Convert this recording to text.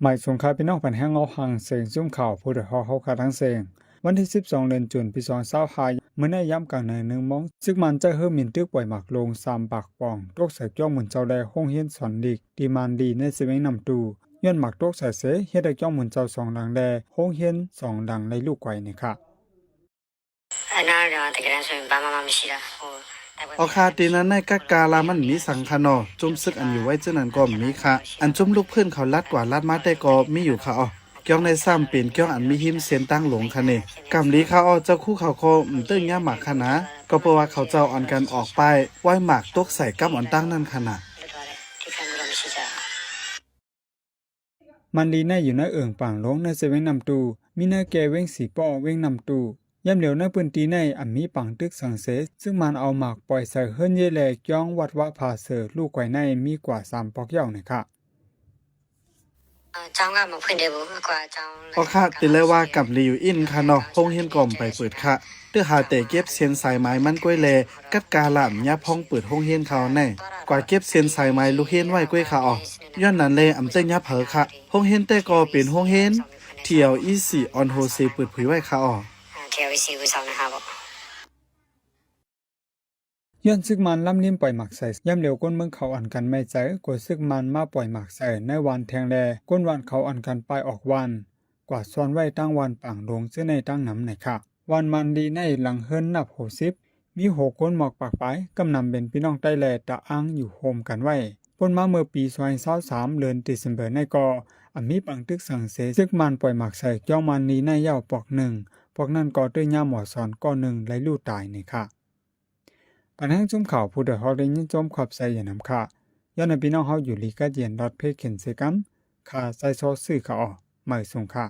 หมายสงครามพี่น้องปันแห้งเอาหังเสียงซุ่มข่าวผู้เดือดเขาคาทั้งเสียงวันที่12เดือนจุนปี2025เมื่อในย้ำกลางในหนึ่งมองซึ่งมันจะเฮิ่มมินตึกปล่อยหมักลง3ปากป่องตกใส่จ้องเหมือนเจ้าแดห้องเฮียนสอนดิกดีมานดีในเซเว่นนำตูย้อนหมักตกใส่เสเฮ็ดได้จ้องเหมือนเจ้า2ดังแดห้องเฮียน2ดังในลูกไก่นี่ค่ะเอาคาตีนั้นในกักกาลามันมีสังคะนอจุ่มซึกอันอยู่ไว้เจ้านั้นก็มีค่ะอันจุ่มลูกเพื่อนเขาลัดกว่าลัดมาได้ก็มีอยู่ค่ะอ๋อเกี่ยวในซ้ำเป็นเกี่ยวอันมีหิมเสียนตั้งหลงค่ะเนี่ยกำลีเขาอ๋อเจ้าคู่เขาโคตึ้งย่าหมากค่ะนะก็เพราะว่าเขาเจ้าอ่อนกันออกไปไว้หมากตกใส่กับอ่อนตั้งนั่นค่ะนะมันดีในอยู่ในเอิ่งป่างลงในเซเว่นนำตูมีเนื้อแกเว้งสีป้อเว้งนำตูย่ำเหลียวในพื้นที่ในอันมีปังตึกสังเสซึ่งมันเอาหมากปล่อยใส่เฮิรนเยแลกย่องวัดวะผาเสอลูกไก่ในมีกว่า3ปอกเย่าเนี่ยค่ะพอค่ะติเลยว่ากับลีอยู่อินค่ะเนาะห้องเฮียนก่อมไปเปิดค่ะเตื้อหาแต่เก็บเสียนสายไม้มันก้วยแลกัดกาลามยับห้องเปิดห้องเฮียนเขาแน่กว่าเก็บเสียนสายไม้ลูกเฮียนไว้ก้วยค่ะอ๋อย้อนนั้นเลยอำเต้ยับเผอค่ะห้องเฮียนแต่ก็เป็นห้องเฮียนเที่ยวอี4ออนโฮเซเปิดเผยไว้ค่ะอ๋อย้อนซึกมันล่ำนิ่มปล่อยหมักใส่ย่ำเหลียวก้นเมืองเขาอ่อนกันไม่ใจกว่าซึกมันมาปล่อยหมักใส่ในวันแทงแลก้นวันเขาอ่อนกันไปออกวันกว่าซ้อนไว้ตั้งวันป่างลงซึ่งในตั้งน้ำไหนค่ะวันมันดีในหลังเฮิรนนับ60มี6คนหมอกปากไปกำนำเป็นพี่น้องใต้แลตะอ้างอยู่โฮมกันไว้พ้นมาเมื่อปี2023เดือนเดซเบอร์ในก็มีปังตึกสังเสซึกมันปล่อยหมักใส่จ้องมันนี้ในเย้าปอก1ปอกนั้นก็ด้วยย่าหมอสอนก้อน1ไหลลู่ตายนี่ค่ะปัญหาจุ่มข่าวผู้เดือดฮอได้ยินจมขอบใส่อย่านำค่ะย้อนในพี่น้องเฮาอยู่ลีกาเจียนดอทเพจเขียนเสกัมค่ะใส่ซอสซื้อค่ะอ๋อไม่ส่งค่ะ